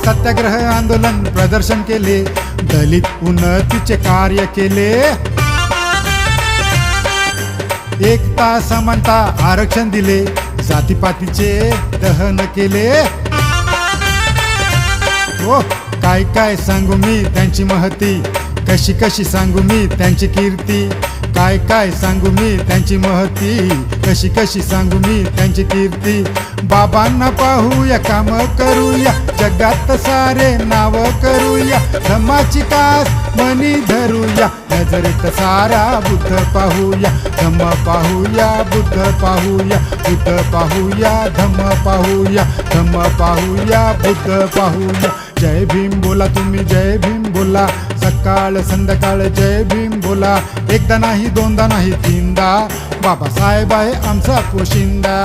सत्याग्रह आंदोलन प्रदर्शन केले, दलित उन्नतीचे कार्य केले, एकता समानता आरक्षण दिले, जातीपातीचे दहन केले. ओ काय काय सांगू मी त्यांची महती, कशी कशी सांगू मी त्यांची कीर्ती, काय काय सांगू मी त्यांची महती, कशी कशी सांगू मी त्यांची कीर्ती. बाबांना पाहूया, काम करूया, जगात सारे नाव करूया, धम्माची कास मनी धरूया, नजरेत सारा बुद्ध पाहूया, धम्म पाहूया, बुद्ध पाहूया, बुद्ध पाहूया, धम्म पाहूया, धम्म पाहूया, बुद्ध पाहूया. जय भीम बोला तुम्ही, जय भीम बोला, सकाळ संध्याकाळ जय भीम बोला, एकदा नाही दोनदा नाही तीनदा, बाबासाहेब आहे आमचा पोशिंदा.